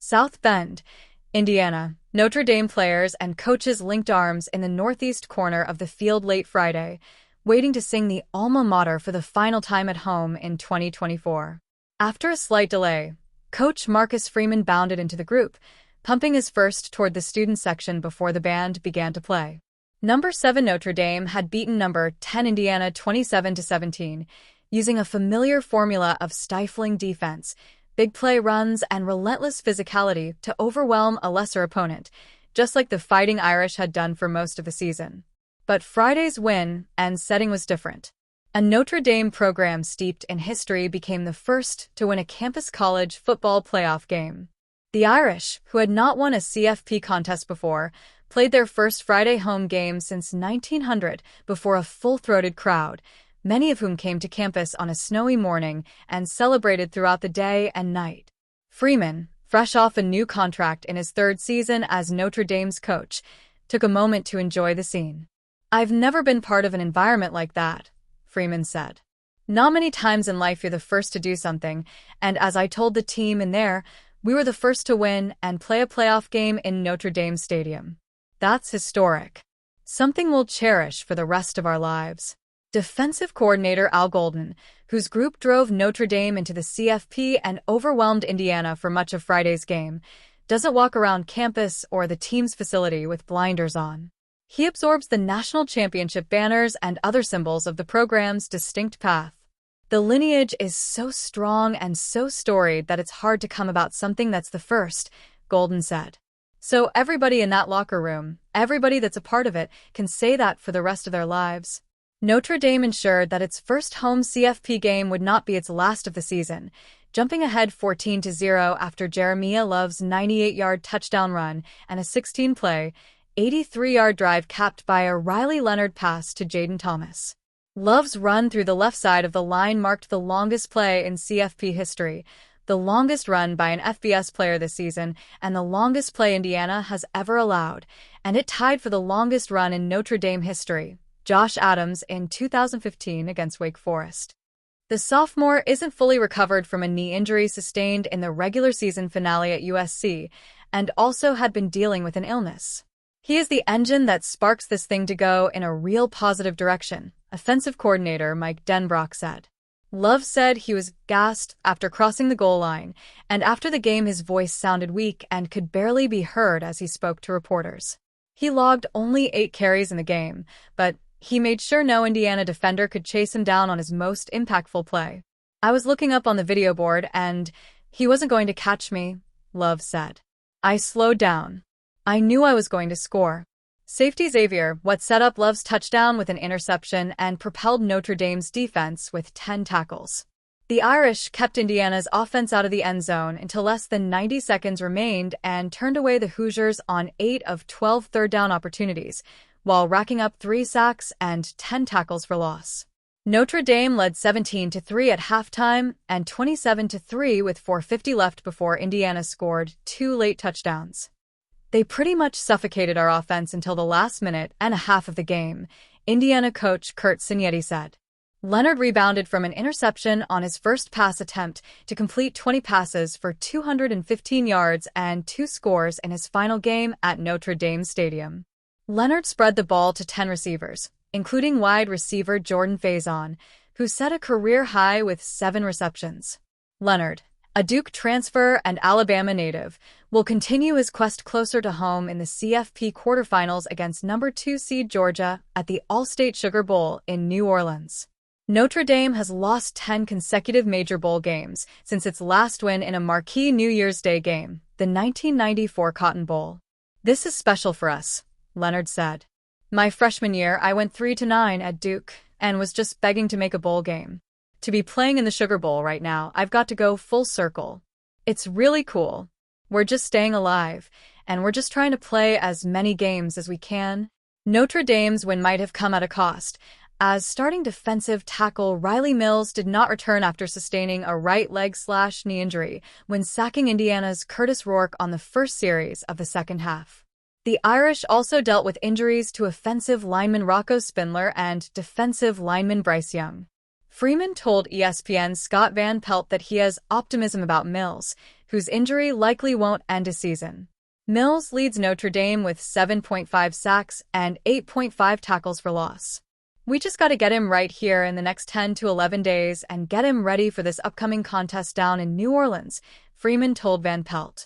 South Bend, Indiana. Notre Dame players and coaches linked arms in the northeast corner of the field late Friday, waiting to sing the alma mater for the final time at home in 2024. After a slight delay, Coach Marcus Freeman bounded into the group, pumping his first toward the student section before the band began to play. Number 7 Notre Dame had beaten number 10 Indiana 27-17, using a familiar formula of stifling defense, big play runs, and relentless physicality to overwhelm a lesser opponent, just like the Fighting Irish had done for most of the season. But Friday's win and setting was different. A Notre Dame program steeped in history became the first to win a campus college football playoff game. The Irish, who had not won a CFP contest before, played their first Friday home game since 1900 before a full-throated crowd, many of whom came to campus on a snowy morning and celebrated throughout the day and night. Freeman, fresh off a new contract in his third season as Notre Dame's coach, took a moment to enjoy the scene. "I've never been part of an environment like that," Freeman said. "Not many times in life you're the first to do something, and as I told the team in there, we were the first to win and play a playoff game in Notre Dame Stadium. That's historic. Something we'll cherish for the rest of our lives." Defensive coordinator Al Golden, whose group drove Notre Dame into the CFP and overwhelmed Indiana for much of Friday's game, doesn't walk around campus or the team's facility with blinders on. He absorbs the national championship banners and other symbols of the program's distinct path. "The lineage is so strong and so storied that it's hard to come about something that's the first," Golden said. "So everybody in that locker room, everybody that's a part of it, can say that for the rest of their lives." Notre Dame ensured that its first home CFP game would not be its last of the season, jumping ahead 14-0 after Jeremiyah Love's 98-yard touchdown run and a 16-play, 83-yard drive capped by a Riley Leonard pass to Jaden Thomas. Love's run through the left side of the line marked the longest play in CFP history, the longest run by an FBS player this season, and the longest play Indiana has ever allowed, and it tied for the longest run in Notre Dame history, Josh Adams in 2015 against Wake Forest. The sophomore isn't fully recovered from a knee injury sustained in the regular season finale at USC, and also had been dealing with an illness. "He is the engine that sparks this thing to go in a real positive direction," offensive coordinator Mike Denbrock said. Love said he was gassed after crossing the goal line, and after the game his voice sounded weak and could barely be heard as he spoke to reporters. He logged only 8 carries in the game, but he made sure no Indiana defender could chase him down on his most impactful play. "I was looking up on the video board and he wasn't going to catch me," Love said. "I slowed down. I knew I was going to score." Safety Xavier What set up Love's touchdown with an interception and propelled Notre Dame's defense with 10 tackles. The Irish kept Indiana's offense out of the end zone until less than 90 seconds remained and turned away the Hoosiers on 8 of 12 third-down opportunities, while racking up 3 sacks and 10 tackles for loss. Notre Dame led 17-3 at halftime and 27-3 with 4:50 left before Indiana scored 2 late touchdowns. "They pretty much suffocated our offense until the last minute and a half of the game," Indiana coach Curt Cignetti said. Leonard rebounded from an interception on his first pass attempt to complete 20 passes for 215 yards and 2 scores in his final game at Notre Dame Stadium. Leonard spread the ball to 10 receivers, including wide receiver Jordan Faison, who set a career high with 7 receptions. Leonard, a Duke transfer and Alabama native, will continue his quest closer to home in the CFP quarterfinals against number 2 seed Georgia at the All-State Sugar Bowl in New Orleans. Notre Dame has lost 10 consecutive major bowl games since its last win in a marquee New Year's Day game, the 1994 Cotton Bowl. "This is special for us," Leonard said. "My freshman year, I went 3-9 at Duke and was just begging to make a bowl game. To be playing in the Sugar Bowl right now, I've got to go full circle. It's really cool. We're just staying alive, and we're just trying to play as many games as we can." Notre Dame's win might have come at a cost, as starting defensive tackle Riley Mills did not return after sustaining a right leg/knee injury when sacking Indiana's Curtis Rourke on the first series of the second half. The Irish also dealt with injuries to offensive lineman Rocco Spindler and defensive lineman Bryce Young. Freeman told ESPN's Scott Van Pelt that he has optimism about Mills, whose injury likely won't end a season. Mills leads Notre Dame with 7.5 sacks and 8.5 tackles for loss. We just got to get him right here in the next 10 to 11 days and get him ready for this upcoming contest down in New Orleans, Freeman told Van Pelt.